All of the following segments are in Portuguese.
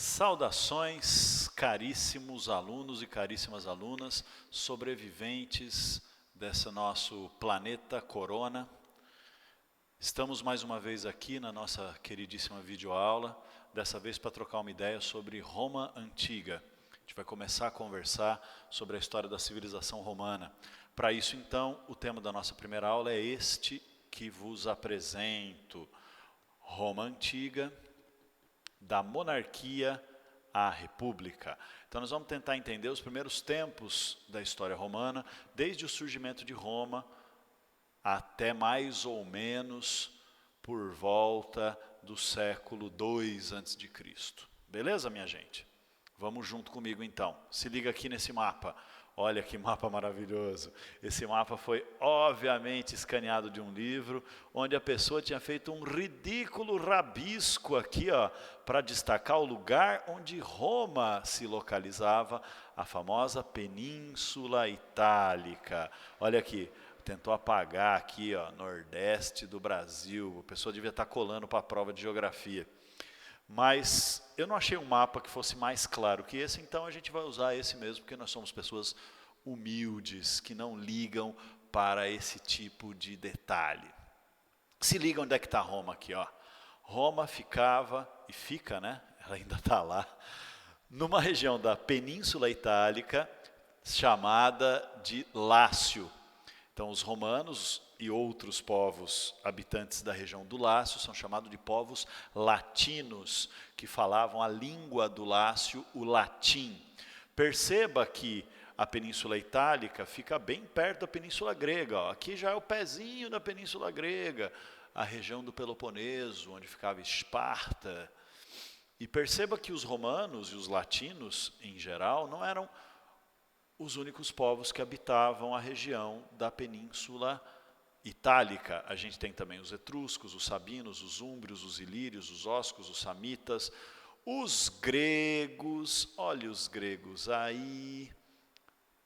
Saudações, caríssimos alunos e caríssimas alunas, sobreviventes desse nosso planeta Corona. Estamos mais uma vez aqui na nossa queridíssima videoaula, dessa vez para trocar uma ideia sobre Roma Antiga. A gente vai começar a conversar sobre a história da civilização romana. Para isso, então, o tema da nossa primeira aula é este que vos apresento: Roma Antiga, da monarquia à república. Então nós vamos tentar entender os primeiros tempos da história romana, desde o surgimento de Roma até mais ou menos por volta do século II a.C. Beleza, minha gente? Vamos junto comigo então. Se liga aqui nesse mapa. Olha que mapa maravilhoso. Esse mapa foi obviamente escaneado de um livro, onde a pessoa tinha feito um ridículo rabisco aqui, ó, para destacar o lugar onde Roma se localizava, a famosa Península Itálica. Olha aqui, tentou apagar aqui, ó, Nordeste do Brasil. A pessoa devia estar colando para a prova de geografia. Mas eu não achei um mapa que fosse mais claro que esse, então a gente vai usar esse mesmo, porque nós somos pessoas humildes, que não ligam para esse tipo de detalhe. Se liga onde é que está Roma aqui, ó. Roma ficava, e fica, né? Ela ainda está lá, numa região da Península Itálica, chamada de Lácio. Então os romanos e outros povos habitantes da região do Lácio são chamados de povos latinos, que falavam a língua do Lácio, o latim. Perceba que a Península Itálica fica bem perto da Península Grega. Ó. Aqui já é o pezinho da Península Grega, a região do Peloponeso, onde ficava Esparta. E perceba que os romanos e os latinos, em geral, não eram os únicos povos que habitavam a região da Península Itálica. A gente tem também os etruscos, os sabinos, os úmbrios, os ilírios, os óscos, os samitas, os gregos, olha os gregos aí,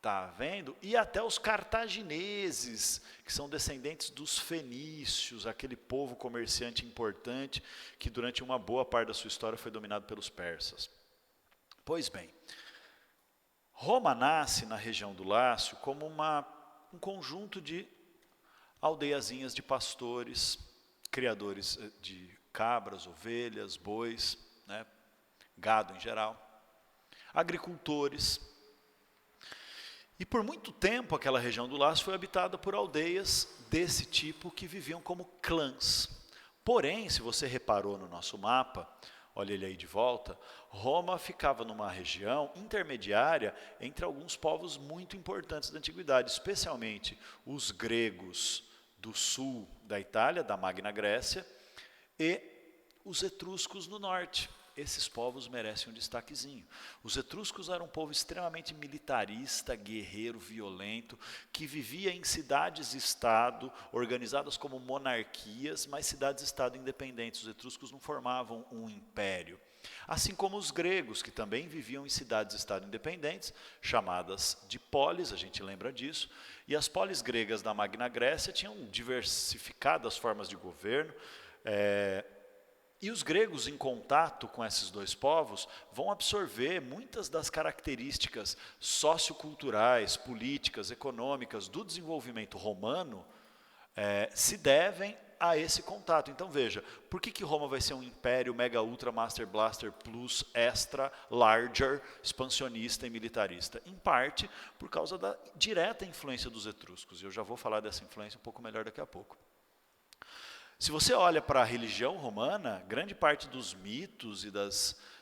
tá vendo? E até os cartagineses, que são descendentes dos fenícios, aquele povo comerciante importante que durante uma boa parte da sua história foi dominado pelos persas. Pois bem, Roma nasce na região do Lácio como um conjunto de aldeiazinhas de pastores, criadores de cabras, ovelhas, bois, né, gado em geral, agricultores. E por muito tempo aquela região do Lácio foi habitada por aldeias desse tipo que viviam como clãs. Porém, se você reparou no nosso mapa, olha ele aí de volta, Roma ficava numa região intermediária entre alguns povos muito importantes da antiguidade, especialmente os gregos do sul da Itália, da Magna Grécia, e os etruscos no norte. Esses povos merecem um destaquezinho. Os etruscos eram um povo extremamente militarista, guerreiro, violento, que vivia em cidades-estado, organizadas como monarquias, mas cidades-estado independentes. Os etruscos não formavam um império. Assim como os gregos, que também viviam em cidades-estado independentes, chamadas de polis, a gente lembra disso, e as polis gregas da Magna Grécia tinham diversificadas formas de governo, e os gregos, em contato com esses dois povos, vão absorver muitas das características socioculturais, políticas, econômicas do desenvolvimento romano, se devem a esse contato. Então veja, por que Roma vai ser um império mega ultra master blaster plus extra larger, expansionista e militarista? Em parte por causa da direta influência dos etruscos. E eu já vou falar dessa influência um pouco melhor daqui a pouco. Se você olha para a religião romana, grande parte dos mitos e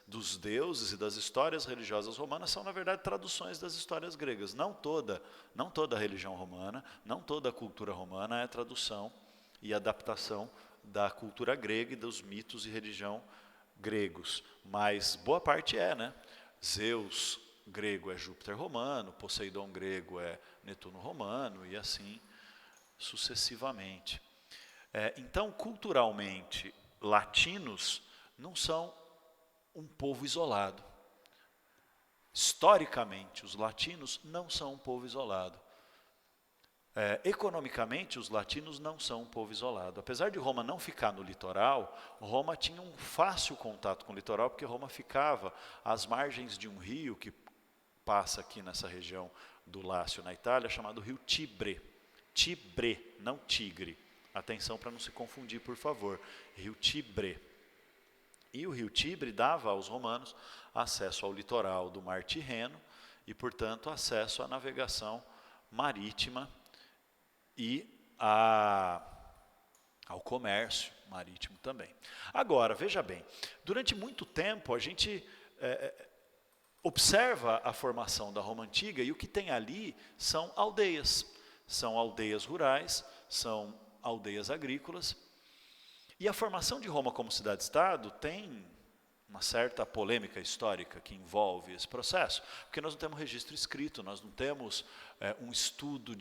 dos deuses e das histórias religiosas romanas são, na verdade, traduções das histórias gregas. Não toda a religião romana, não toda a cultura romana é tradução e adaptação da cultura grega e dos mitos e religião gregos. Mas boa parte é, né? Zeus grego é Júpiter romano, Poseidon grego é Netuno romano e assim sucessivamente. Então, culturalmente, latinos não são um povo isolado. Historicamente, os latinos não são um povo isolado. Economicamente, os latinos não são um povo isolado. Apesar de Roma não ficar no litoral, Roma tinha um fácil contato com o litoral, porque Roma ficava às margens de um rio que passa aqui nessa região do Lácio, na Itália, chamado rio Tibre. Tibre, não Tigre. Atenção para não se confundir, por favor. Rio Tibre. E o rio Tibre dava aos romanos acesso ao litoral do Mar Tirreno e, portanto, acesso à navegação marítima e ao comércio marítimo também. Agora, veja bem, durante muito tempo a gente observa a formação da Roma Antiga e o que tem ali são aldeias rurais, são aldeias agrícolas. E a formação de Roma como cidade-estado tem uma certa polêmica histórica que envolve esse processo, porque nós não temos registro escrito, nós não temos um estudo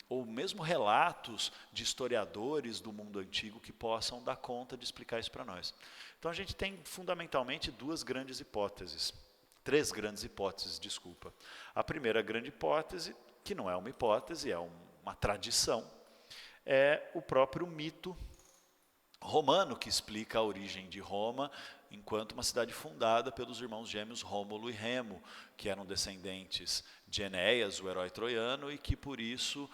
ou mesmo relatos de historiadores do mundo antigo que possam dar conta de explicar isso para nós. Então a gente tem fundamentalmente três grandes hipóteses, desculpa. A primeira grande hipótese, que não é uma hipótese, é uma tradição, é o próprio mito romano que explica a origem de Roma enquanto uma cidade fundada pelos irmãos gêmeos Rômulo e Remo, que eram descendentes de Enéas, o herói troiano, e que por isso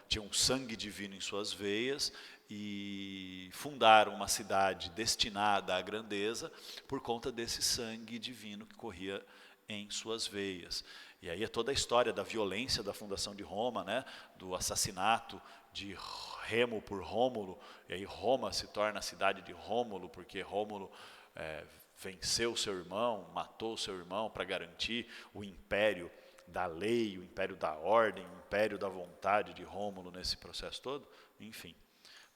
tinham sangue divino em suas veias e fundaram uma cidade destinada à grandeza por conta desse sangue divino que corria em suas veias. E aí é toda a história da violência da fundação de Roma, né, do assassinato de Remo por Rômulo, e aí Roma se torna a cidade de Rômulo, porque Rômulo venceu seu irmão, matou seu irmão para garantir o império da lei, o império da ordem, o império da vontade de Rômulo nesse processo todo, enfim.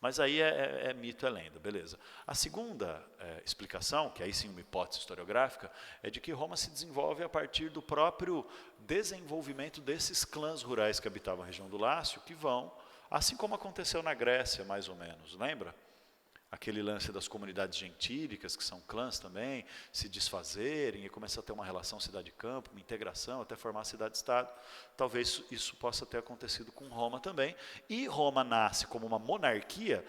Mas aí é mito, é lenda, beleza. A segunda explicação, que aí sim uma hipótese historiográfica, é de que Roma se desenvolve a partir do próprio desenvolvimento desses clãs rurais que habitavam a região do Lácio, que vão, assim como aconteceu na Grécia, mais ou menos, lembra? Aquele lance das comunidades gentílicas, que são clãs também, se desfazerem e começar a ter uma relação cidade-campo, uma integração, até formar a cidade-estado. Talvez isso possa ter acontecido com Roma também. E Roma nasce como uma monarquia,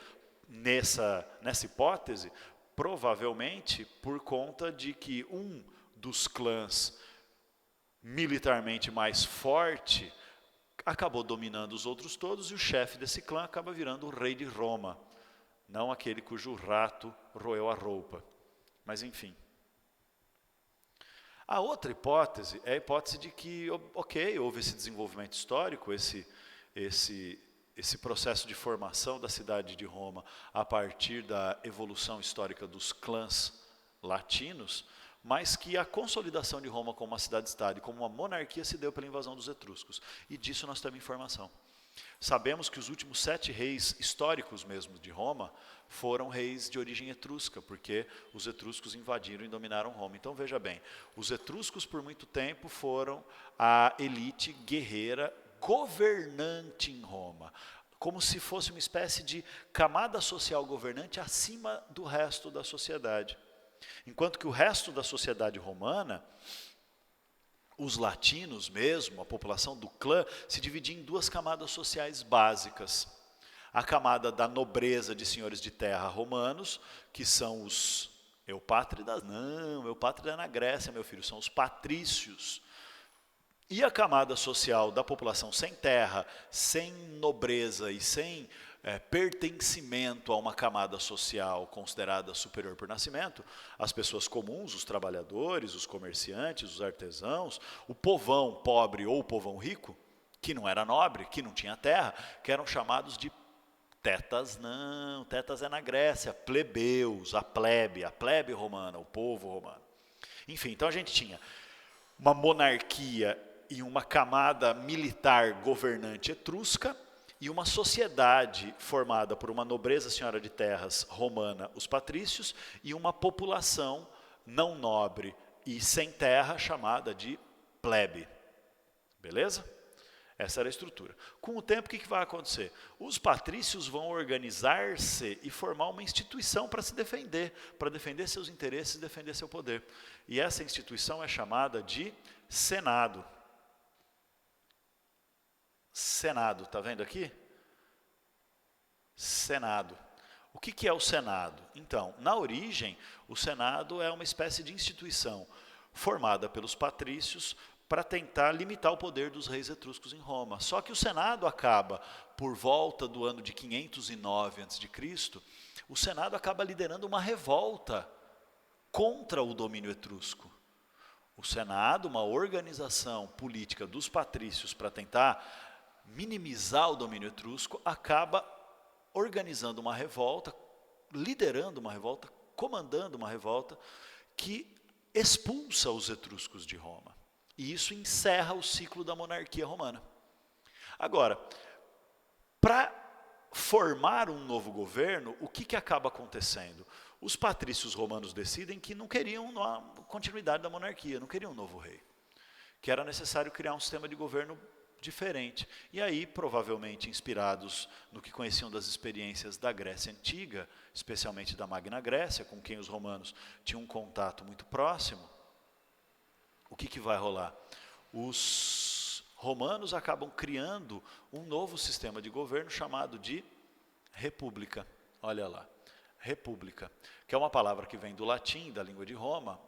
nessa hipótese, provavelmente por conta de que um dos clãs militarmente mais forte acabou dominando os outros todos e o chefe desse clã acaba virando o rei de Roma. Não aquele cujo rato roeu a roupa. Mas, enfim. A outra hipótese é a hipótese de que, ok, houve esse desenvolvimento histórico, esse processo de formação da cidade de Roma a partir da evolução histórica dos clãs latinos, mas que a consolidação de Roma como uma cidade-estado e como uma monarquia se deu pela invasão dos etruscos. E disso nós temos informação. Sabemos que os últimos 7 reis históricos mesmo de Roma foram reis de origem etrusca, porque os etruscos invadiram e dominaram Roma. Então veja bem, os etruscos por muito tempo foram a elite guerreira governante em Roma, como se fosse uma espécie de camada social governante acima do resto da sociedade. Enquanto que o resto da sociedade romana, os latinos mesmo, a população do clã, se dividia em 2 camadas sociais básicas. A camada da nobreza de senhores de terra romanos, que são os eupátridas, não, eupátrida é na Grécia, meu filho, são os patrícios. E a camada social da população sem terra, sem nobreza e sem pertencimento a uma camada social considerada superior por nascimento, as pessoas comuns, os trabalhadores, os comerciantes, os artesãos, o povão pobre ou o povão rico, que não era nobre, que não tinha terra, que eram chamados de tetas, não, tetas é na Grécia, plebeus, a plebe romana, o povo romano. Enfim, então a gente tinha uma monarquia e uma camada militar governante etrusca, e uma sociedade formada por uma nobreza senhora de terras romana, os patrícios, e uma população não nobre e sem terra chamada de plebe. Beleza? Essa era a estrutura. Com o tempo, o que vai acontecer? Os patrícios vão organizar-se e formar uma instituição para se defender, para defender seus interesses e defender seu poder. E essa instituição é chamada de Senado. Senado, está vendo aqui? Senado. O que é o Senado? Então, na origem, o Senado é uma espécie de instituição formada pelos patrícios para tentar limitar o poder dos reis etruscos em Roma. Só que o Senado acaba, por volta do ano de 509 a.C., o Senado acaba liderando uma revolta contra o domínio etrusco. O Senado, uma organização política dos patrícios para tentar minimizar o domínio etrusco, acaba organizando uma revolta, liderando uma revolta, comandando uma revolta que expulsa os etruscos de Roma. E isso encerra o ciclo da monarquia romana. Agora, para formar um novo governo, o que acaba acontecendo? Os patrícios romanos decidem que não queriam a continuidade da monarquia, não queriam um novo rei. Que era necessário criar um sistema de governo diferente. E aí, provavelmente inspirados no que conheciam das experiências da Grécia Antiga, especialmente da Magna Grécia, com quem os romanos tinham um contato muito próximo, o que vai rolar? Os romanos acabam criando um novo sistema de governo chamado de república. Olha lá, república, que é uma palavra que vem do latim, da língua de Roma,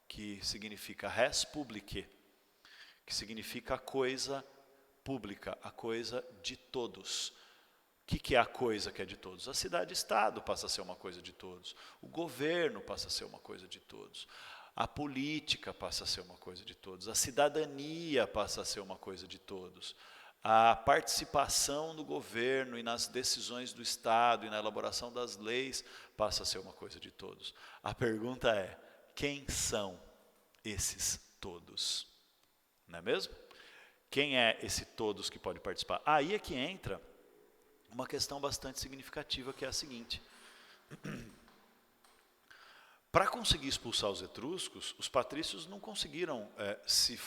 que significa res publicae, que significa a coisa pública, a coisa de todos. O que é a coisa que é de todos? A cidade-estado passa a ser uma coisa de todos. O governo passa a ser uma coisa de todos. A política passa a ser uma coisa de todos. A cidadania passa a ser uma coisa de todos. A participação no governo e nas decisões do Estado e na elaboração das leis passa a ser uma coisa de todos. A pergunta é, quem são esses todos? Não é mesmo? Quem é esse todos que pode participar? Aí é que entra uma questão bastante significativa, que é a seguinte. Para conseguir expulsar os etruscos, os patrícios não conseguiram se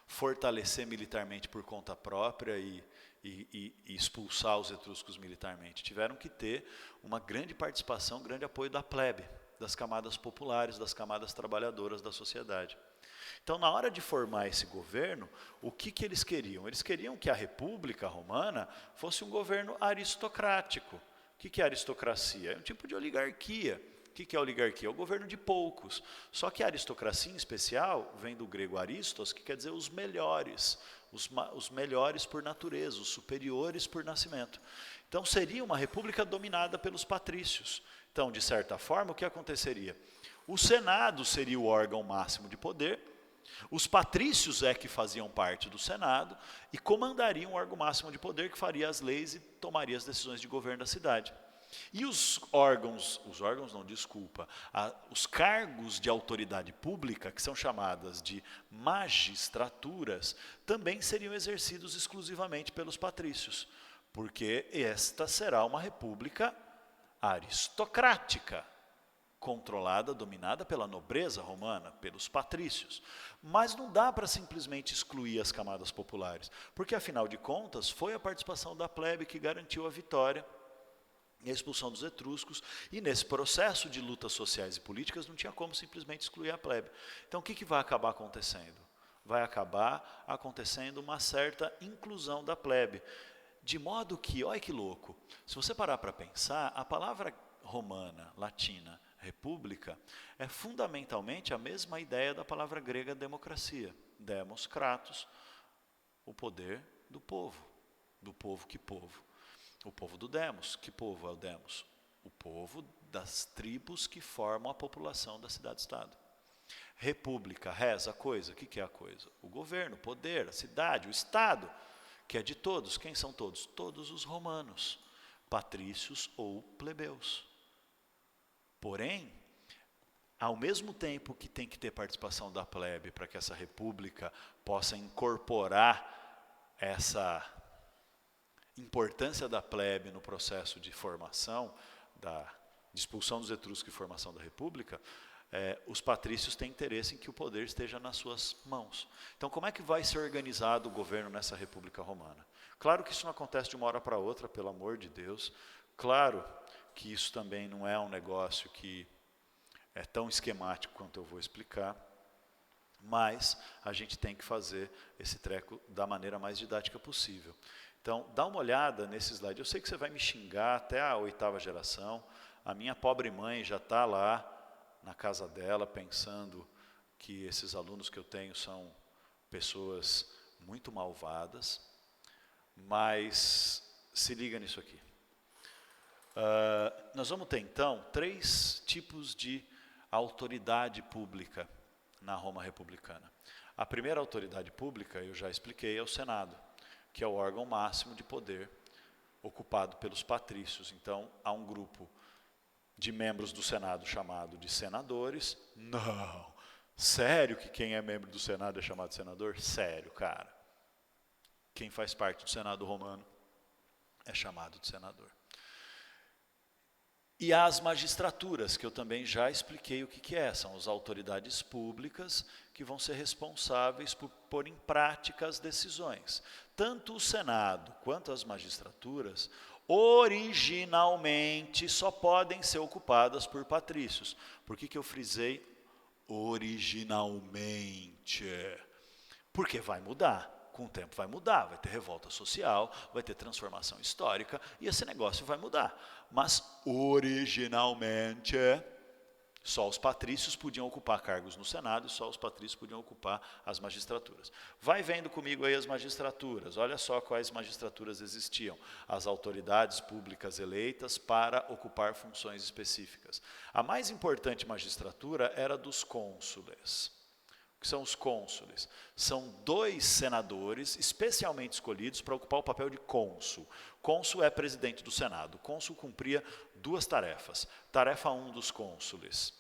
fortalecer militarmente por conta própria e expulsar os etruscos militarmente. Tiveram que ter uma grande participação, um grande apoio da plebe, das camadas populares, das camadas trabalhadoras da sociedade. Então, na hora de formar esse governo, o que eles queriam? Eles queriam que a República Romana fosse um governo aristocrático. O que é aristocracia? É um tipo de oligarquia. O que é oligarquia? É o governo de poucos. Só que a aristocracia, em especial, vem do grego aristos, que quer dizer os melhores. Os melhores por natureza, os superiores por nascimento. Então, seria uma república dominada pelos patrícios. Então, de certa forma, o que aconteceria? O Senado seria o órgão máximo de poder, os patrícios é que faziam parte do Senado e comandariam o órgão máximo de poder que faria as leis e tomaria as decisões de governo da cidade. E os cargos de autoridade pública, que são chamadas de magistraturas, também seriam exercidos exclusivamente pelos patrícios, porque esta será uma república aristocrática, controlada, dominada pela nobreza romana, pelos patrícios. Mas não dá para simplesmente excluir as camadas populares, porque afinal de contas foi a participação da plebe que garantiu a vitória e a expulsão dos etruscos, e nesse processo de lutas sociais e políticas não tinha como simplesmente excluir a plebe. Então o que vai acabar acontecendo? Vai acabar acontecendo uma certa inclusão da plebe, de modo que, olha que louco, se você parar para pensar, a palavra romana, latina, república, é fundamentalmente a mesma ideia da palavra grega democracia. Demos, kratos, o poder do povo. Do povo, que povo? O povo do demos. Que povo é o demos? O povo das tribos que formam a população da cidade-estado. República, res, a coisa. O que é a coisa? O governo, o poder, a cidade, o estado, que é de todos. Quem são todos? Todos os romanos, patrícios ou plebeus. Porém, ao mesmo tempo que tem que ter participação da plebe para que essa república possa incorporar essa importância da plebe no processo de formação, de expulsão dos etruscos e formação da república, os patrícios têm interesse em que o poder esteja nas suas mãos. Então, como é que vai ser organizado o governo nessa república romana? Claro que isso não acontece de uma hora para outra, pelo amor de Deus. Claro que isso também não é um negócio que é tão esquemático quanto eu vou explicar, Mas a gente tem que fazer esse treco da maneira mais didática possível. Então, dá uma olhada nesse slide. Eu sei que você vai me xingar até a 8ª geração. A minha pobre mãe já está lá na casa dela pensando que esses alunos que eu tenho são pessoas muito malvadas. Mas se liga nisso aqui. Nós vamos ter, então, 3 tipos de autoridade pública na Roma republicana. A primeira autoridade pública, eu já expliquei, é o Senado, que é o órgão máximo de poder ocupado pelos patrícios. Então, há um grupo de membros do Senado chamado de senadores. Não! Sério que quem é membro do Senado é chamado de senador? Sério, cara. Quem faz parte do Senado romano é chamado de senador. E as magistraturas, que eu também já expliquei o que é. São as autoridades públicas que vão ser responsáveis por pôr em prática as decisões. Tanto o Senado quanto as magistraturas, originalmente, só podem ser ocupadas por patrícios. Por que eu frisei originalmente? Porque vai mudar. Com o tempo vai mudar, vai ter revolta social, vai ter transformação histórica e esse negócio vai mudar. Mas, originalmente, só os patrícios podiam ocupar cargos no Senado e só os patrícios podiam ocupar as magistraturas. Vai vendo comigo aí as magistraturas. Olha só quais magistraturas existiam. As autoridades públicas eleitas para ocupar funções específicas. A mais importante magistratura era dos cônsules. Que são os cônsules? São 2 senadores especialmente escolhidos para ocupar o papel de cônsul. Cônsul é presidente do Senado. O cônsul cumpria 2 tarefas. Tarefa 1 dos cônsules,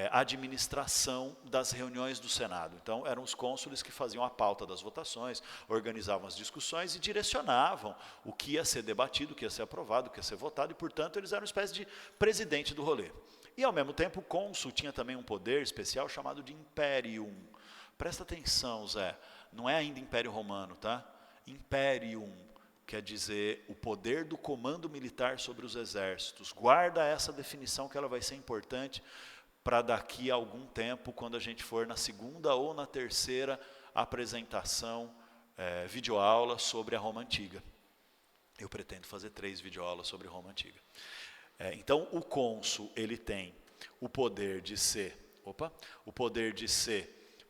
a administração das reuniões do Senado. Então, eram os cônsules que faziam a pauta das votações, organizavam as discussões e direcionavam o que ia ser debatido, o que ia ser aprovado, o que ia ser votado, e, portanto, eles eram uma espécie de presidente do rolê. E, ao mesmo tempo, o cônsul tinha também um poder especial chamado de imperium. Presta atenção, Zé, não é ainda Império Romano, tá? Imperium quer dizer o poder do comando militar sobre os exércitos. Guarda essa definição que ela vai ser importante para daqui a algum tempo, quando a gente for na 2ª ou na 3ª apresentação, videoaula sobre a Roma Antiga. Eu pretendo fazer 3 videoaulas sobre Roma Antiga. Então, o cônsul, ele tem o poder de ser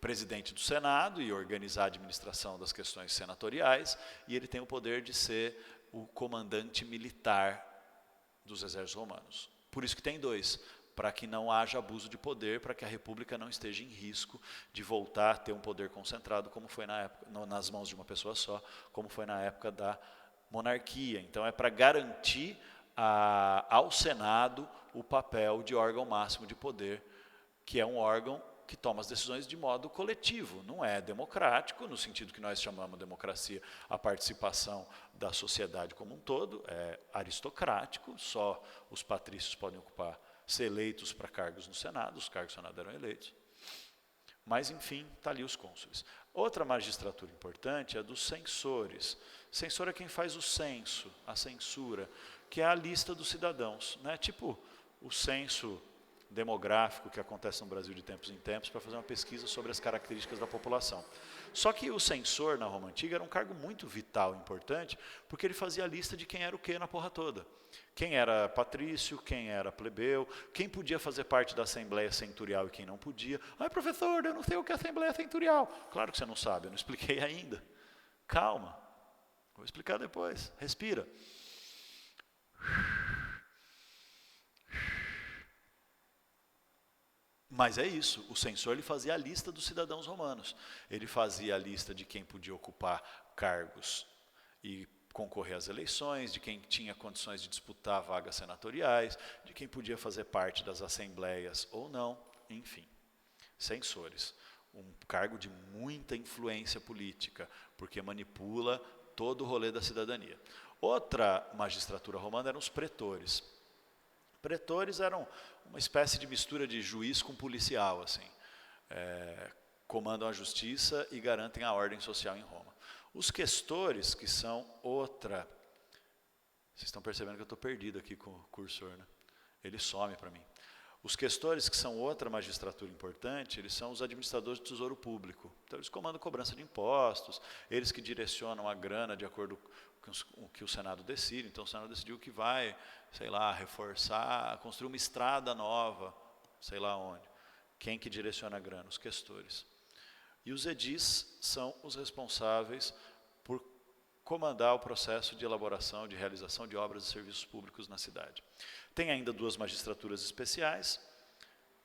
presidente do Senado e organizar a administração das questões senatoriais, e ele tem o poder de ser o comandante militar dos exércitos romanos. Por isso que tem 2, para que não haja abuso de poder, para que a república não esteja em risco de voltar a ter um poder concentrado, como foi na época, nas mãos de uma pessoa só, como foi na época da monarquia. Então, é para garantir ao Senado o papel de órgão máximo de poder, que é um órgão que toma as decisões de modo coletivo, não é democrático, no sentido que nós chamamos de democracia a participação da sociedade como um todo, é aristocrático, só os patrícios podem ser eleitos para cargos no Senado, os cargos no Senado eram eleitos. Mas, enfim, está ali os cônsules. Outra magistratura importante é a dos censores. Censor é quem faz o censo, a censura, que é a lista dos cidadãos, né? Tipo o censo demográfico que acontece no Brasil de tempos em tempos para fazer uma pesquisa sobre as características da população. Só que o censor na Roma Antiga era um cargo muito vital, importante, porque ele fazia a lista de quem era o quê na porra toda. Quem era patrício, quem era plebeu, quem podia fazer parte da Assembleia Centurial e quem não podia. Ai, professor, eu não sei o que é Assembleia Centurial. Claro que você não sabe, eu não expliquei ainda. Calma, vou explicar depois. Respira. Mas é isso, o censor ele fazia a lista dos cidadãos romanos. Ele fazia a lista de quem podia ocupar cargos e concorrer às eleições, de quem tinha condições de disputar vagas senatoriais, de quem podia fazer parte das assembleias ou não, enfim. Censores, um cargo de muita influência política, porque manipula todo o rolê da cidadania. Outra magistratura romana eram os pretores. Pretores eram uma espécie de mistura de juiz com policial, assim. Comandam a justiça e garantem a ordem social em Roma. Os questores, que são outra... Vocês estão percebendo que eu estou perdido aqui com o cursor, né? Ele some para mim. Os questores, que são outra magistratura importante, eles são os administradores do tesouro público. Então, eles comandam a cobrança de impostos, eles que direcionam a grana de acordo com o que o Senado decide. Então, o Senado decidiu que vai, sei lá, reforçar, construir uma estrada nova, sei lá onde. Quem que direciona a grana? Os questores. E os edis são os responsáveis por comandar o processo de elaboração, de realização de obras e serviços públicos na cidade. Tem ainda duas magistraturas especiais,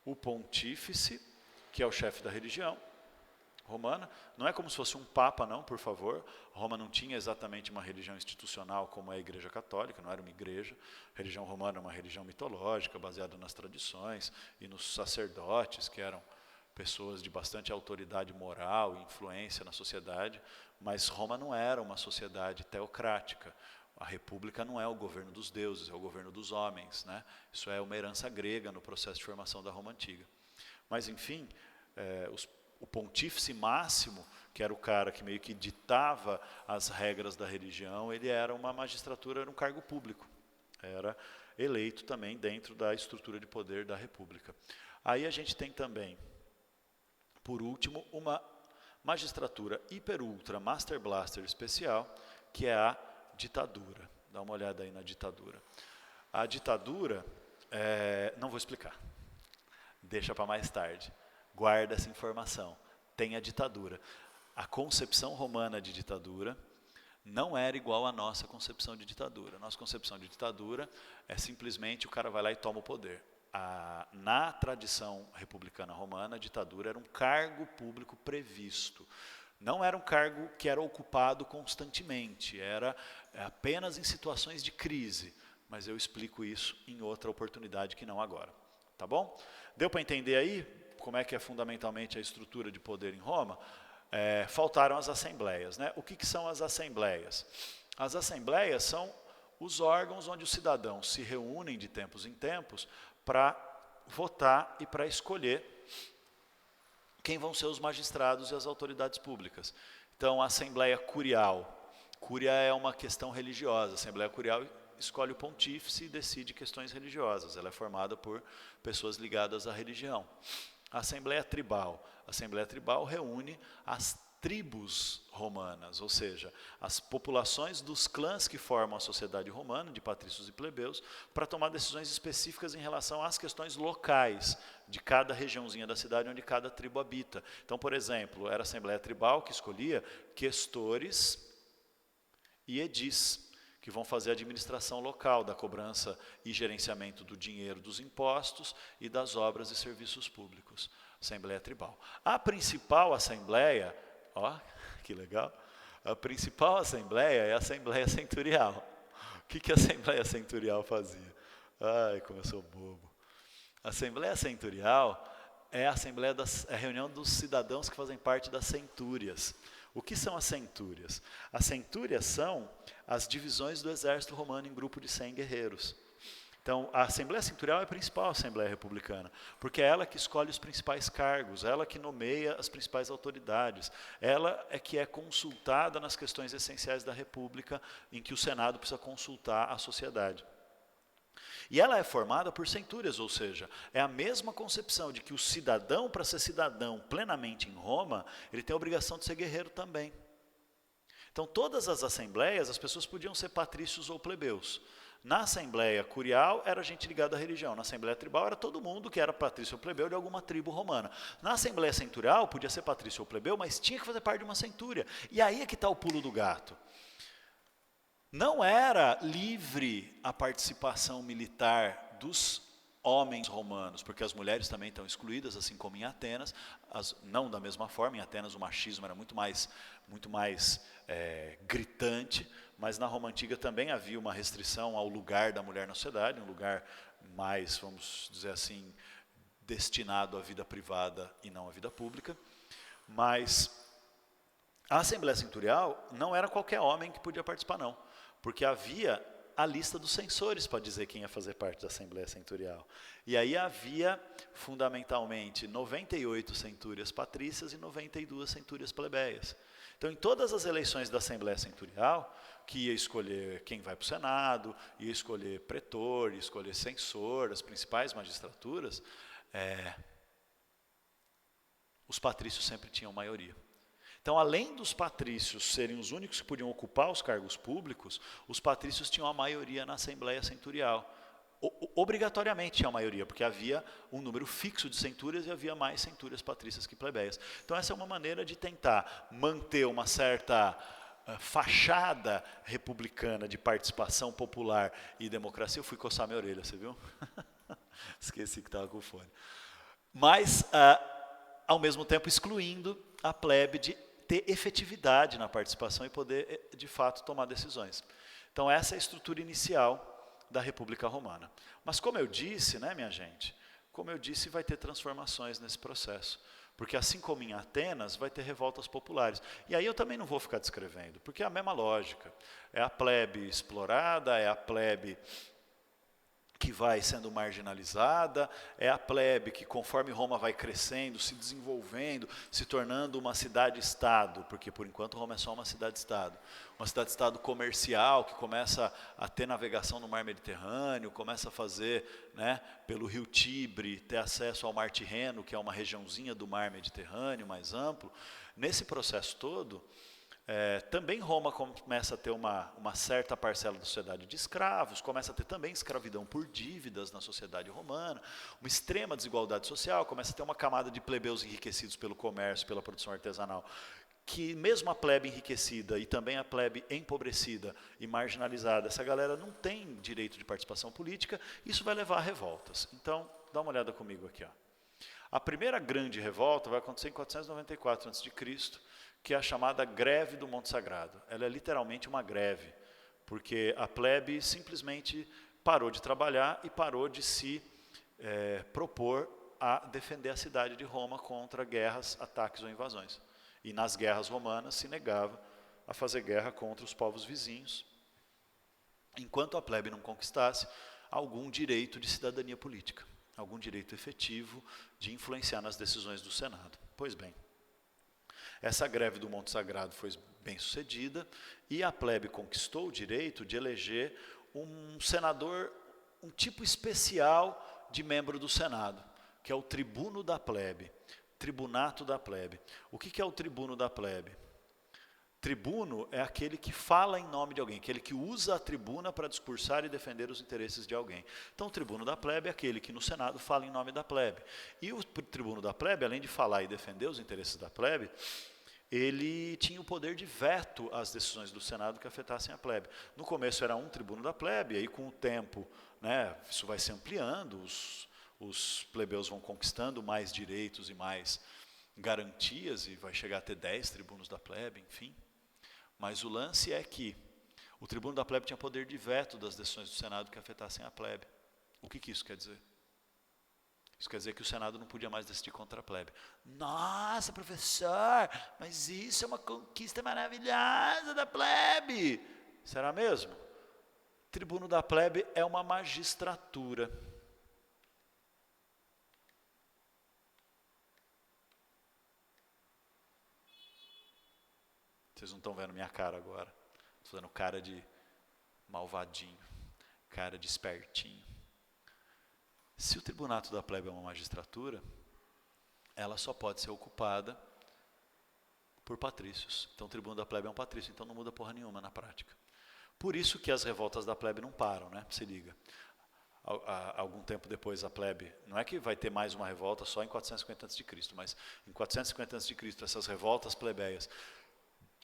o pontífice, que é o chefe da religião romana. Não é como se fosse um papa, não, por favor. Roma não tinha exatamente uma religião institucional como é a Igreja Católica, não era uma igreja. A religião romana é uma religião mitológica, baseada nas tradições e nos sacerdotes, que eram pessoas de bastante autoridade moral e influência na sociedade, mas Roma não era uma sociedade teocrática. A república não é o governo dos deuses, é o governo dos homens, né? Isso é uma herança grega no processo de formação da Roma Antiga. Mas, enfim, o pontífice máximo, que era o cara que meio que ditava as regras da religião, ele era uma magistratura, era um cargo público. Era eleito também dentro da estrutura de poder da república. Aí a gente tem também, por último, uma magistratura hiper ultra master blaster especial, que é a ditadura. Dá uma olhada aí na ditadura. A ditadura, não vou explicar, deixa para mais tarde. Guarda essa informação. Tem a ditadura. A concepção romana de ditadura não era igual à nossa concepção de ditadura. Nossa concepção de ditadura é simplesmente o cara vai lá e toma o poder. Na tradição republicana romana, a ditadura era um cargo público previsto. Não era um cargo que era ocupado constantemente, era apenas em situações de crise. Mas eu explico isso em outra oportunidade que não agora. Tá bom? Deu para entender aí como é que é fundamentalmente a estrutura de poder em Roma? Faltaram as assembleias, né? O que são as assembleias? As assembleias são os órgãos onde os cidadãos se reúnem de tempos em tempos para votar e para escolher quem vão ser os magistrados e as autoridades públicas. Então, a Assembleia Curial. Cúria é uma questão religiosa. A Assembleia Curial escolhe o pontífice e decide questões religiosas. Ela é formada por pessoas ligadas à religião. A Assembleia Tribal. A Assembleia Tribal reúne as tribos romanas, ou seja, as populações dos clãs que formam a sociedade romana, de patrícios e plebeus, para tomar decisões específicas em relação às questões locais de cada regiãozinha da cidade onde cada tribo habita. Então, por exemplo, era a Assembleia Tribal que escolhia questores e edis, que vão fazer a administração local da cobrança e gerenciamento do dinheiro dos impostos e das obras e serviços públicos. Assembleia Tribal. A principal assembleia, ó, que legal, a principal assembleia é a Assembleia Centurial. O que a Assembleia Centurial fazia? Ai, como eu sou bobo. A Assembleia Centurial é a reunião dos cidadãos que fazem parte das centúrias. O que são as centúrias? As centúrias são as divisões do exército romano em grupo de 100 guerreiros. Então, a Assembleia Centurial é a principal Assembleia Republicana, porque é ela que escolhe os principais cargos, ela que nomeia as principais autoridades, ela é que é consultada nas questões essenciais da República, em que o Senado precisa consultar a sociedade. E ela é formada por centúrias, ou seja, é a mesma concepção de que o cidadão, para ser cidadão plenamente em Roma, ele tem a obrigação de ser guerreiro também. Então, todas as assembleias, as pessoas podiam ser patrícios ou plebeus. Na Assembleia Curial, era gente ligada à religião. Na Assembleia Tribal, era todo mundo que era patrício ou plebeu de alguma tribo romana. Na Assembleia Centurial, podia ser patrício ou plebeu, mas tinha que fazer parte de uma centúria. E aí é que está o pulo do gato. Não era livre a participação militar dos homens romanos, porque as mulheres também estão excluídas, assim como em Atenas, não da mesma forma. Em Atenas o machismo era muito mais gritante, mas na Roma Antiga também havia uma restrição ao lugar da mulher na sociedade, um lugar mais, vamos dizer assim, destinado à vida privada e não à vida pública. Mas a Assembleia Centurial não era qualquer homem que podia participar, não, porque havia a lista dos censores para dizer quem ia fazer parte da Assembleia Centurial. E aí havia, fundamentalmente, 98 centúrias patrícias e 92 centúrias plebeias. Então, em todas as eleições da Assembleia Centurial, que ia escolher quem vai para o Senado, ia escolher pretor, ia escolher censor, as principais magistraturas, os patrícios sempre tinham maioria. Então, além dos patrícios serem os únicos que podiam ocupar os cargos públicos, os patrícios tinham a maioria na Assembleia Centurial. Obrigatoriamente tinha a maioria, porque havia um número fixo de centúrias e havia mais centúrias patrícias que plebeias. Então, essa é uma maneira de tentar manter uma certa fachada republicana de participação popular e democracia. Eu fui coçar minha orelha, você viu? Esqueci que estava com fone. Mas, ao mesmo tempo, excluindo a plebe de ter efetividade na participação e poder, de fato, tomar decisões. Então, essa é a estrutura inicial da República Romana. Mas, como eu disse, né, minha gente, como eu disse, vai ter transformações nesse processo. Porque, assim como em Atenas, vai ter revoltas populares. E aí eu também não vou ficar descrevendo, porque é a mesma lógica. É a plebe explorada, é a plebe que vai sendo marginalizada, é a plebe que, conforme Roma vai crescendo, se desenvolvendo, se tornando uma cidade-estado, porque por enquanto Roma é só uma cidade-estado comercial, que começa a ter navegação no mar Mediterrâneo, começa a fazer, né, pelo rio Tibre, ter acesso ao mar Tirreno, que é uma regiãozinha do mar Mediterrâneo mais amplo. Nesse processo todo, também Roma começa a ter uma certa parcela da sociedade de escravos, começa a ter também escravidão por dívidas na sociedade romana, uma extrema desigualdade social, começa a ter uma camada de plebeus enriquecidos pelo comércio, pela produção artesanal, que mesmo a plebe enriquecida e também a plebe empobrecida e marginalizada, essa galera não tem direito de participação política, isso vai levar a revoltas. Então, dá uma olhada comigo aqui. Ó. A primeira grande revolta vai acontecer em 494 a.C., que é a chamada greve do Monte Sagrado. Ela é literalmente uma greve, porque a plebe simplesmente parou de trabalhar e parou de se propor a defender a cidade de Roma contra guerras, ataques ou invasões. E nas guerras romanas se negava a fazer guerra contra os povos vizinhos, enquanto a plebe não conquistasse algum direito de cidadania política, algum direito efetivo de influenciar nas decisões do Senado. Pois bem, essa greve do Monte Sagrado foi bem sucedida e a plebe conquistou o direito de eleger um senador, um tipo especial de membro do Senado, que é o tribuno da plebe, tribunato da plebe. O que é o tribuno da plebe? Tribuno é aquele que fala em nome de alguém, aquele que usa a tribuna para discursar e defender os interesses de alguém. Então, o tribuno da plebe é aquele que no Senado fala em nome da plebe. E o tribuno da plebe, além de falar e defender os interesses da plebe, ele tinha o poder de veto às decisões do Senado que afetassem a plebe. No começo era um tribuno da plebe, aí com o tempo, né, isso vai se ampliando, os plebeus vão conquistando mais direitos e mais garantias, e vai chegar a ter 10 tribunos da plebe, enfim. Mas o lance é que o tribuno da plebe tinha poder de veto das decisões do Senado que afetassem a plebe. O que isso quer dizer? Isso quer dizer que o Senado não podia mais decidir contra a plebe. Nossa, professor, mas isso é uma conquista maravilhosa da plebe. Será mesmo? Tribuno da plebe é uma magistratura. Vocês não estão vendo minha cara agora. Estou fazendo cara de malvadinho, cara de espertinho. Se o tribunato da plebe é uma magistratura, ela só pode ser ocupada por patrícios. Então o tribuno da plebe é um patrício, então não muda porra nenhuma na prática. Por isso que as revoltas da plebe não param, né? Se liga. Algum tempo depois a plebe, não é que vai ter mais uma revolta só em 450 a.C., mas em 450 a.C. essas revoltas plebeias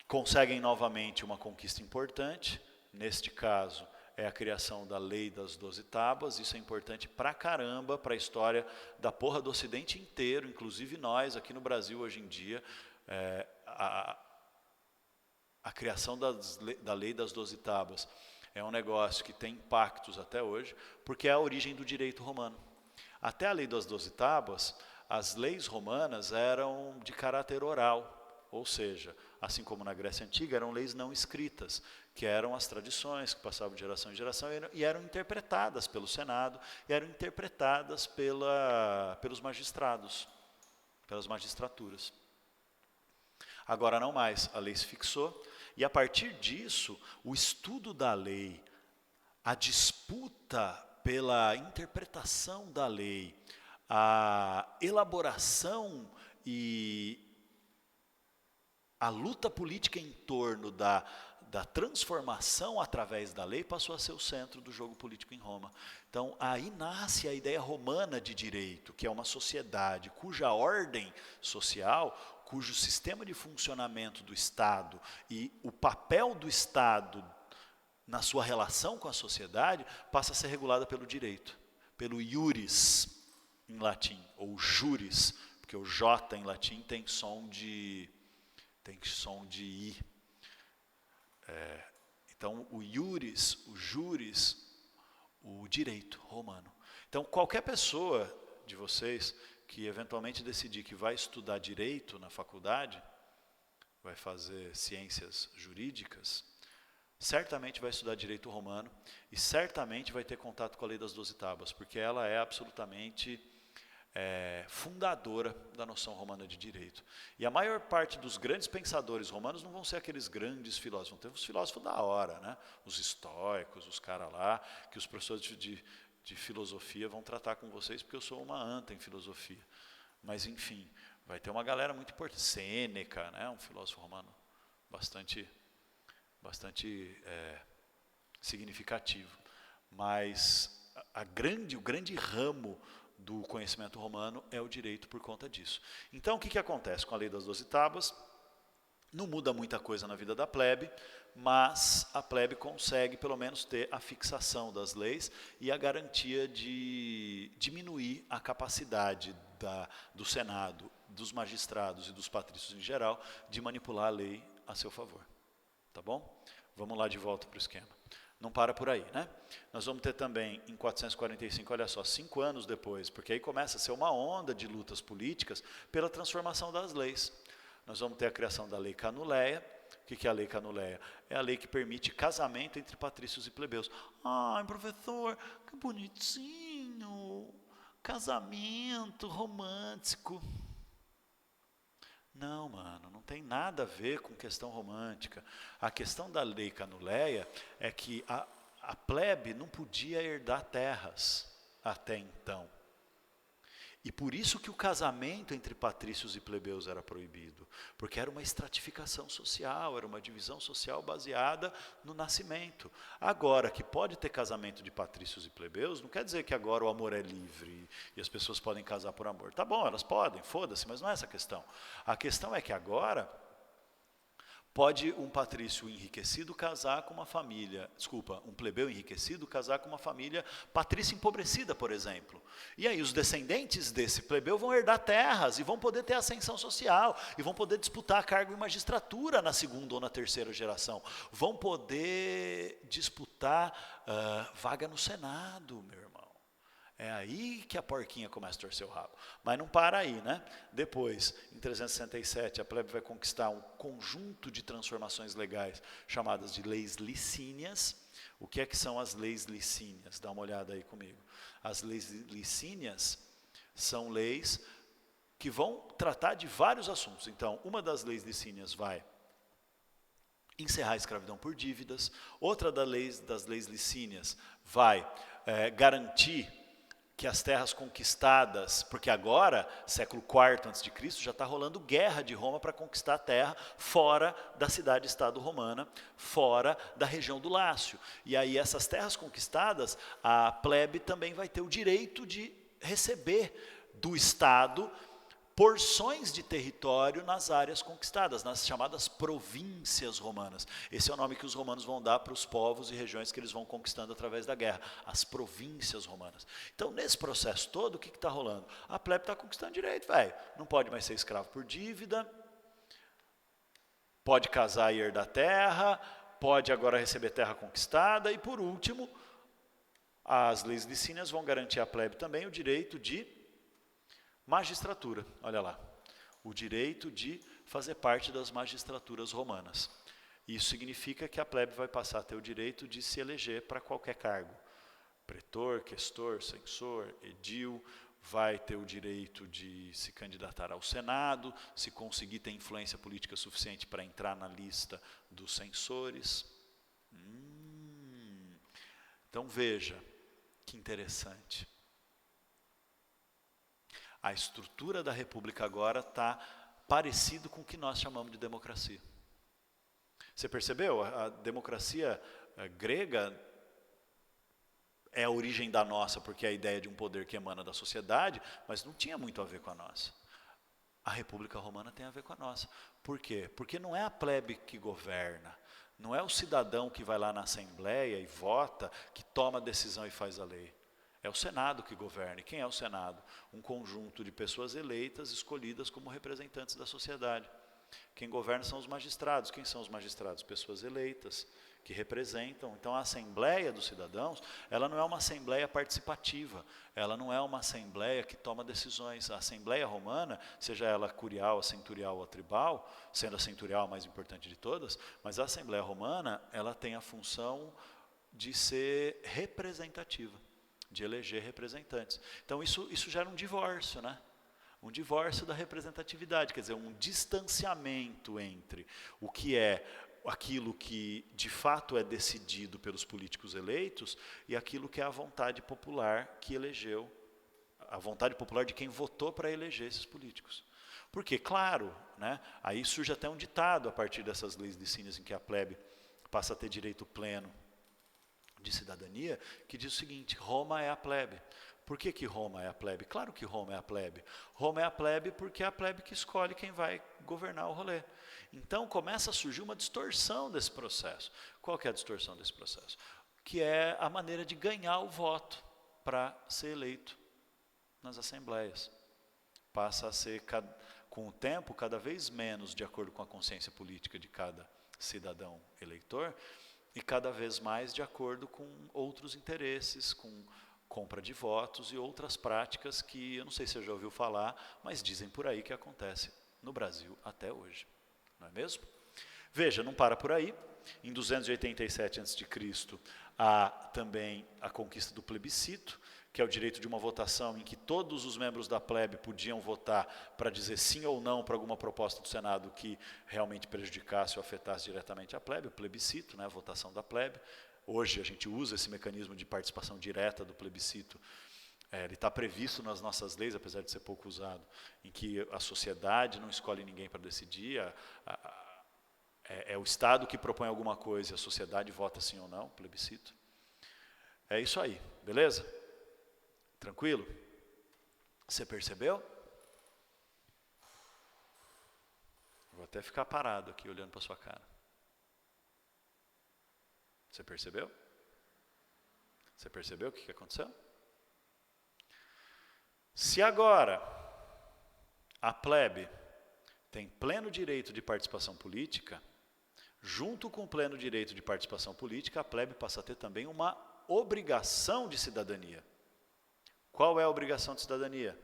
conseguem novamente uma conquista importante. Neste caso é a criação da lei das 12 tábuas. Isso é importante pra caramba para a história da porra do Ocidente inteiro, inclusive nós aqui no Brasil hoje em dia. A criação da lei das 12 tábuas é um negócio que tem impactos até hoje, porque é a origem do direito romano. Até a lei das 12 tábuas, as leis romanas eram de caráter oral. Ou seja, assim como na Grécia Antiga, eram leis não escritas, que eram as tradições que passavam de geração em geração e eram interpretadas pelo Senado, e eram interpretadas pelos magistrados, pelas magistraturas. Agora não mais, a lei se fixou, e a partir disso, o estudo da lei, a disputa pela interpretação da lei, a elaboração e a luta política em torno da transformação através da lei passou a ser o centro do jogo político em Roma. Então, aí nasce a ideia romana de direito, que é uma sociedade cuja ordem social, cujo sistema de funcionamento do Estado e o papel do Estado na sua relação com a sociedade passa a ser regulada pelo direito, pelo iuris em latim, ou juris, porque o J em latim tem som de I. Então, o iuris, o juris, o direito romano. Então, qualquer pessoa de vocês que eventualmente decidir que vai estudar direito na faculdade, vai fazer ciências jurídicas, certamente vai estudar direito romano e certamente vai ter contato com a lei das 12 tábuas, porque ela é absolutamente fundadora da noção romana de direito. E a maior parte dos grandes pensadores romanos não vão ser aqueles grandes filósofos, vão ter os filósofos da hora, né? Os estoicos, os caras lá, que os professores de filosofia vão tratar com vocês, porque eu sou uma anta em filosofia. Mas, enfim, vai ter uma galera muito importante. Sêneca, né? Um filósofo romano bastante significativo. Mas o grande ramo do conhecimento romano é o direito por conta disso. Então, o que acontece com a lei das 12 tábuas? Não muda muita coisa na vida da plebe, mas a plebe consegue pelo menos ter a fixação das leis e a garantia de diminuir a capacidade do Senado, dos magistrados e dos patrícios em geral de manipular a lei a seu favor. Tá bom? Vamos lá de volta para o esquema. Não para por aí, né? Nós vamos ter também, em 445, olha só, 5 anos depois, porque aí começa a ser uma onda de lutas políticas pela transformação das leis. Nós vamos ter a criação da Lei Canuleia. O que é a Lei Canuleia? É a lei que permite casamento entre patrícios e plebeus. Ai, professor, que bonitinho, casamento romântico. Não, mano, não tem nada a ver com questão romântica. A questão da Lei Canuleia é que a plebe não podia herdar terras até então. E por isso que o casamento entre patrícios e plebeus era proibido, porque era uma estratificação social, era uma divisão social baseada no nascimento. Agora, que pode ter casamento de patrícios e plebeus, não quer dizer que agora o amor é livre e as pessoas podem casar por amor. Tá bom, elas podem, foda-se, mas não é essa a questão. A questão é que agora pode um patrício enriquecido casar com uma família, um plebeu enriquecido casar com uma família patrícia empobrecida, por exemplo. E aí os descendentes desse plebeu vão herdar terras e vão poder ter ascensão social, e vão poder disputar cargo em magistratura na segunda ou na terceira geração. Vão poder disputar vaga no Senado, meu irmão. É aí que a porquinha começa a torcer o rabo. Mas não para aí, né? Depois, em 367, a plebe vai conquistar um conjunto de transformações legais chamadas de leis licínias. O que são as leis licínias? Dá uma olhada aí comigo. As leis licínias são leis que vão tratar de vários assuntos. Então, uma das leis licínias vai encerrar a escravidão por dívidas. Outra das leis licínias vai garantir que as terras conquistadas, porque agora, século IV a.C., já está rolando guerra de Roma para conquistar a terra fora da cidade-estado romana, fora da região do Lácio. E aí essas terras conquistadas, a plebe também vai ter o direito de receber do Estado porções de território nas áreas conquistadas, nas chamadas províncias romanas. Esse é o nome que os romanos vão dar para os povos e regiões que eles vão conquistando através da guerra, as províncias romanas. Então, nesse processo todo, o que está rolando? A plebe está conquistando direito, velho. Não pode mais ser escravo por dívida, pode casar e herdar terra, pode agora receber terra conquistada, e por último, as leis licínias vão garantir à plebe também o direito de magistratura, olha lá. o direito de fazer parte das magistraturas romanas. Isso significa que a plebe vai passar a ter o direito de se eleger para qualquer cargo. Pretor, questor, censor, edil, vai ter o direito de se candidatar ao Senado, se conseguir ter influência política suficiente para entrar na lista dos censores. Então veja, que interessante. A estrutura da república agora está parecido com o que nós chamamos de democracia. Você percebeu? A democracia grega é a origem da nossa, porque é a ideia de um poder que emana da sociedade, mas não tinha muito a ver com a nossa. A República Romana tem a ver com a nossa. Por quê? Porque não é a plebe que governa, não é o cidadão que vai lá na Assembleia e vota, que toma a decisão e faz a lei. É o Senado que governa. E quem é o Senado? Um conjunto de pessoas eleitas, escolhidas como representantes da sociedade. Quem governa são os magistrados. Quem são os magistrados? Pessoas eleitas, que representam. Então a Assembleia dos Cidadãos, ela não é uma Assembleia participativa, ela não é uma Assembleia que toma decisões. A Assembleia Romana, seja ela curial, a centurial ou a tribal, sendo a centurial a mais importante de todas, mas a Assembleia Romana, ela tem a função de ser representativa, de eleger representantes. Então isso gera um divórcio, né? Um divórcio da representatividade, quer dizer, um distanciamento entre o que é aquilo que de fato é decidido pelos políticos eleitos e aquilo que é a vontade popular que elegeu, a vontade popular de quem votou para eleger esses políticos. Porque, claro, né, aí surge até um ditado a partir dessas leis licínias em que a plebe passa a ter direito pleno de cidadania, que diz o seguinte: Roma é a plebe. Por que Roma é a plebe? Claro que Roma é a plebe. Roma é a plebe porque é a plebe que escolhe quem vai governar o rolê. Então começa a surgir uma distorção desse processo. Qual que é a distorção desse processo? Que é a maneira de ganhar o voto para ser eleito nas assembleias. Passa a ser, com o tempo, cada vez menos de acordo com a consciência política de cada cidadão eleitor e cada vez mais de acordo com outros interesses, com compra de votos e outras práticas que eu não sei se você já ouviu falar, mas dizem por aí que acontece no Brasil até hoje. Não é mesmo? Veja, não para por aí. Em 287 a.C., há também a conquista do plebiscito, que é o direito de uma votação em que todos os membros da plebe podiam votar para dizer sim ou não para alguma proposta do Senado que realmente prejudicasse ou afetasse diretamente a plebe, o plebiscito, né, a votação da plebe. Hoje a gente usa esse mecanismo de participação direta do plebiscito. Ele está previsto nas nossas leis, apesar de ser pouco usado, em que a sociedade não escolhe ninguém para decidir, é o Estado que propõe alguma coisa e a sociedade vota sim ou não, plebiscito. É isso aí, beleza? Tranquilo? Você percebeu? Vou até ficar parado aqui olhando para a sua cara. Você percebeu? Você percebeu o que aconteceu? Se agora a plebe tem pleno direito de participação política, junto com o pleno direito de participação política, a plebe passa a ter também uma obrigação de cidadania. Qual é a obrigação de cidadania?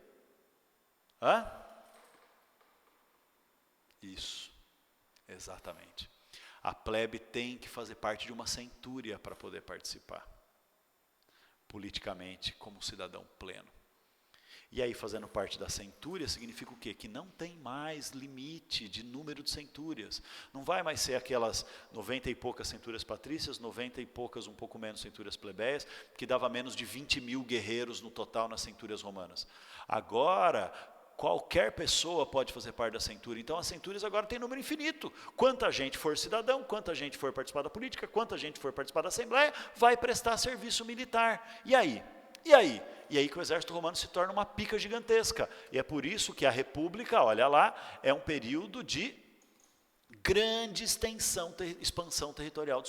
Isso, exatamente. A plebe tem que fazer parte de uma centúria para poder participar politicamente como cidadão pleno. E aí, fazendo parte da centúria, significa o quê? Que não tem mais limite de número de centúrias. Não vai mais ser aquelas 90 e poucas centúrias patrícias, 90 e poucas, um pouco menos, centúrias plebeias, que dava menos de 20 mil guerreiros no total nas centúrias romanas. Agora, qualquer pessoa pode fazer parte da centúria. Então, as centúrias agora têm número infinito. Quanta gente for cidadão, quanta gente for participar da política, quanta gente for participar da assembleia, vai prestar serviço militar. E aí? E aí que o exército romano se torna uma pica gigantesca. E é por isso que a república, olha lá, é um período de grande expansão territorial,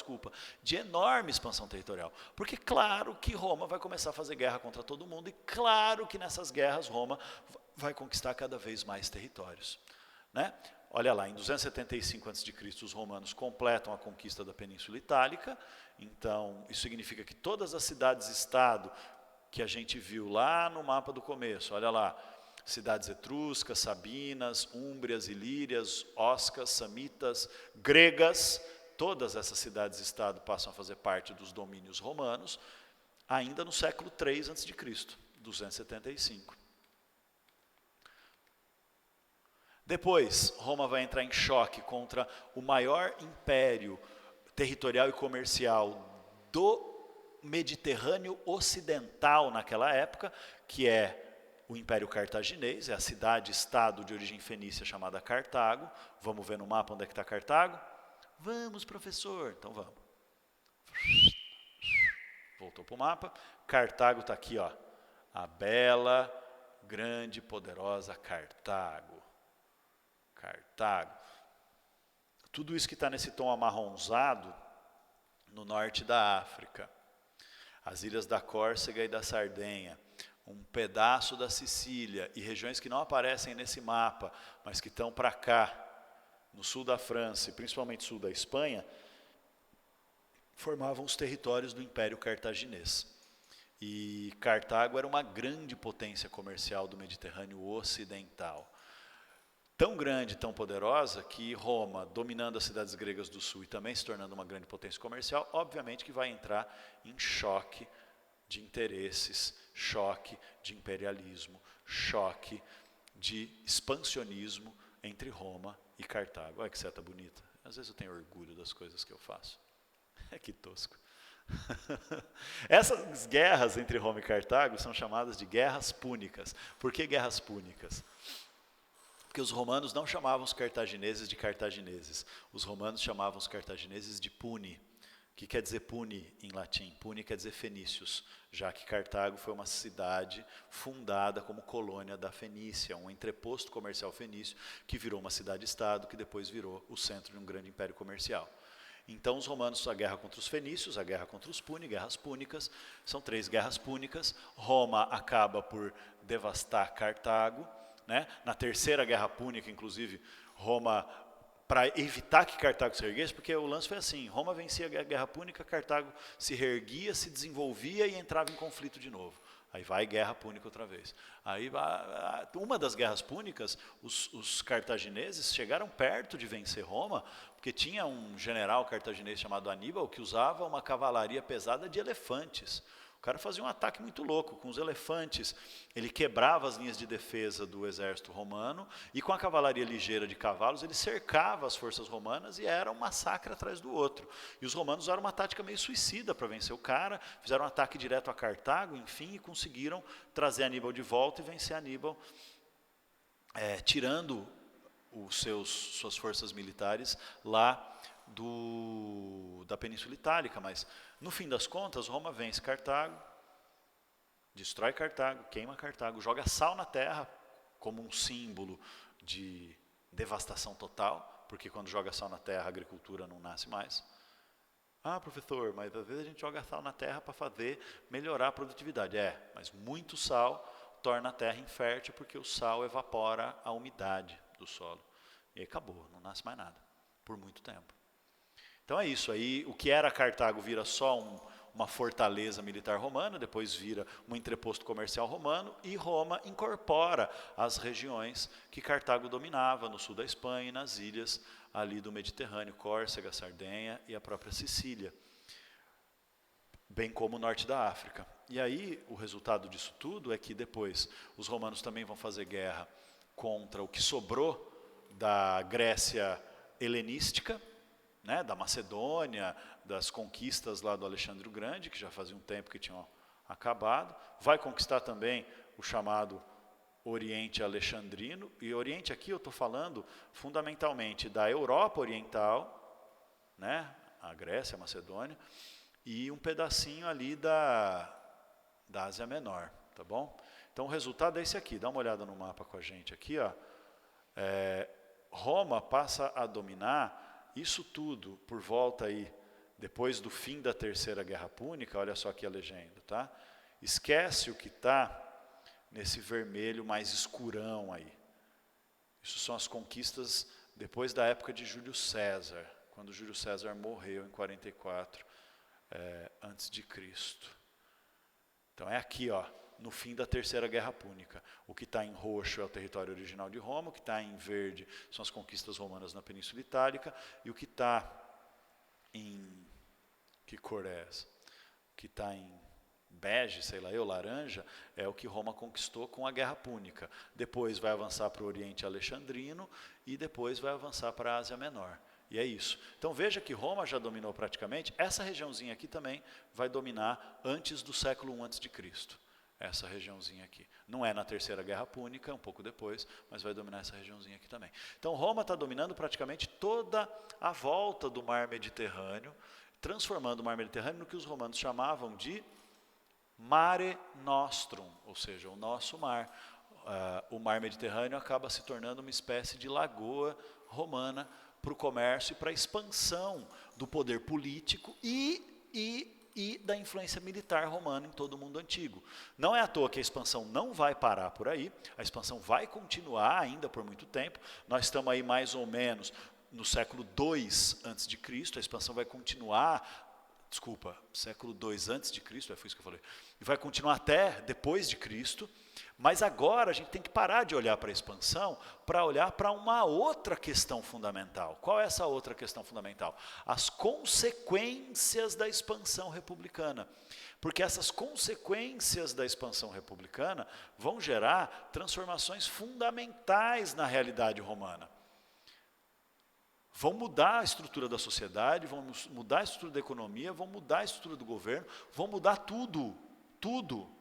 de enorme expansão territorial. Porque claro que Roma vai começar a fazer guerra contra todo mundo, e claro que nessas guerras Roma vai conquistar cada vez mais territórios. Né? Olha lá, em 275 a.C., os romanos completam a conquista da Península Itálica. Então, isso significa que todas as cidades-estado que a gente viu lá no mapa do começo, olha lá, cidades etruscas, sabinas, úmbrias, ilírias, oscas, samitas, gregas. Todas essas cidades-estado passam a fazer parte dos domínios romanos, ainda no século III a.C., 275. Depois, Roma vai entrar em choque contra o maior império territorial e comercial do Mediterrâneo Ocidental naquela época, que é o Império Cartaginês, é a cidade-estado de origem fenícia chamada Cartago. Vamos ver no mapa onde é que está Cartago? Vamos, professor. Então vamos. Voltou para o mapa. Cartago está aqui, ó. A bela, grande, poderosa Cartago. Cartago. Tudo isso que está nesse tom amarronzado, no norte da África. As ilhas da Córcega e da Sardenha. Um pedaço da Sicília e regiões que não aparecem nesse mapa, mas que estão para cá, no sul da França e principalmente sul da Espanha, formavam os territórios do Império Cartaginês. E Cartago era uma grande potência comercial do Mediterrâneo Ocidental. Tão grande, tão poderosa, que Roma, dominando as cidades gregas do sul e também se tornando uma grande potência comercial, obviamente que vai entrar em choque de interesses, choque de imperialismo, choque de expansionismo entre Roma e Cartago. Olha que seta bonita. Às vezes eu tenho orgulho das coisas que eu faço. Que tosco. Essas guerras entre Roma e Cartago são chamadas de guerras púnicas. Por que guerras púnicas? Porque os romanos não chamavam os cartagineses de cartagineses. Os romanos chamavam os cartagineses de puni. O que quer dizer puni em latim? Puni quer dizer fenícios, já que Cartago foi uma cidade fundada como colônia da Fenícia, um entreposto comercial fenício que virou uma cidade-estado, que depois virou o centro de um grande império comercial. Então os romanos, a guerra contra os fenícios, a guerra contra os puni, guerras púnicas, são 3 guerras púnicas. Roma acaba por devastar Cartago, né? Na terceira guerra púnica, inclusive, Roma, para evitar que Cartago se erguesse, porque o lance foi assim, Roma vencia a guerra púnica, Cartago se reerguia, se desenvolvia e entrava em conflito de novo. Aí vai guerra púnica outra vez. Aí, uma das guerras púnicas, os cartagineses chegaram perto de vencer Roma, porque tinha um general cartaginês chamado Aníbal que usava uma cavalaria pesada de elefantes. O cara fazia um ataque muito louco, com os elefantes. Ele quebrava as linhas de defesa do exército romano e com a cavalaria ligeira de cavalos ele cercava as forças romanas e era um massacre atrás do outro. E os romanos usaram uma tática meio suicida para vencer o cara, fizeram um ataque direto a Cartago, enfim, e conseguiram trazer Aníbal de volta e vencer Aníbal, tirando suas forças militares lá da Península Itálica. Mas no fim das contas, Roma vence Cartago, destrói Cartago, queima Cartago, joga sal na terra como um símbolo de devastação total, porque quando joga sal na terra a agricultura não nasce mais. Ah, professor, mas às vezes a gente joga sal na terra para melhorar a produtividade. Mas muito sal torna a terra infértil porque o sal evapora a umidade do solo. E aí acabou, não nasce mais nada, por muito tempo. Então é isso, aí o que era Cartago vira só uma fortaleza militar romana, depois vira um entreposto comercial romano, e Roma incorpora as regiões que Cartago dominava, no sul da Espanha e nas ilhas ali do Mediterrâneo, Córcega, Sardenha e a própria Sicília, bem como o norte da África. E aí o resultado disso tudo é que depois os romanos também vão fazer guerra contra o que sobrou da Grécia helenística, né, da Macedônia, das conquistas lá do Alexandre o Grande, que já fazia um tempo que tinham acabado. Vai conquistar também o chamado Oriente Alexandrino. E Oriente aqui eu estou falando fundamentalmente da Europa Oriental, né, a Grécia, a Macedônia, e um pedacinho ali da Ásia Menor, tá bom? Então o resultado é esse aqui, dá uma olhada no mapa com a gente aqui, ó. Roma passa a dominar isso tudo por volta aí, depois do fim da Terceira Guerra Púnica. Olha só aqui a legenda, tá? Esquece o que está nesse vermelho mais escurão aí. Isso são as conquistas depois da época de Júlio César, quando Júlio César morreu em 44 antes de Cristo. Então é aqui, ó, no fim da Terceira Guerra Púnica. O que está em roxo é o território original de Roma, o que está em verde são as conquistas romanas na Península Itálica, e o que está em... que cor é essa? O que está em bege, sei lá eu, laranja, é o que Roma conquistou com a Guerra Púnica. Depois vai avançar para o Oriente Alexandrino e depois vai avançar para a Ásia Menor. E é isso. Então veja que Roma já dominou praticamente, essa regiãozinha aqui também vai dominar antes do século I a.C. Essa regiãozinha aqui. Não é na Terceira Guerra Púnica, um pouco depois, mas vai dominar essa regiãozinha aqui também. Então Roma está dominando praticamente toda a volta do Mar Mediterrâneo, transformando o Mar Mediterrâneo no que os romanos chamavam de Mare Nostrum, ou seja, o nosso mar. O Mar Mediterrâneo acaba se tornando uma espécie de lagoa romana para o comércio e para a expansão do poder político e da influência militar romana em todo o mundo antigo. Não é à toa que a expansão não vai parar por aí, a expansão vai continuar ainda por muito tempo. Nós estamos aí mais ou menos no século II a.C., a expansão vai continuar, século II a.C., foi isso que eu falei, e vai continuar até depois de Cristo, mas agora a gente tem que parar de olhar para a expansão para olhar para uma outra questão fundamental. Qual é essa outra questão fundamental? As consequências da expansão republicana. Porque essas consequências da expansão republicana vão gerar transformações fundamentais na realidade romana. Vão mudar a estrutura da sociedade, vão mudar a estrutura da economia, vão mudar a estrutura do governo, vão mudar tudo, tudo.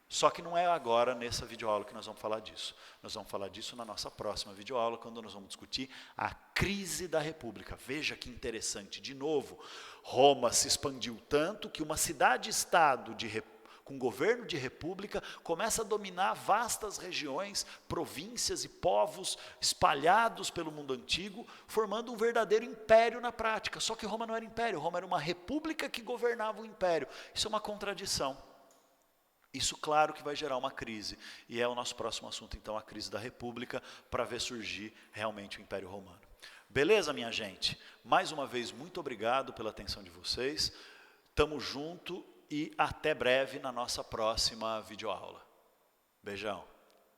Só que não é agora nessa videoaula que nós vamos falar disso. Nós vamos falar disso na nossa próxima videoaula, quando nós vamos discutir a crise da República. Veja que interessante, de novo, Roma se expandiu tanto que uma cidade-estado com governo de república começa a dominar vastas regiões, províncias e povos espalhados pelo mundo antigo, formando um verdadeiro império na prática. Só que Roma não era império, Roma era uma república que governava o império. Isso é uma contradição. Isso, claro, que vai gerar uma crise, e é o nosso próximo assunto, então, a crise da República, para ver surgir realmente o Império Romano. Beleza, minha gente? Mais uma vez, muito obrigado pela atenção de vocês, tamo junto e até breve na nossa próxima videoaula. Beijão!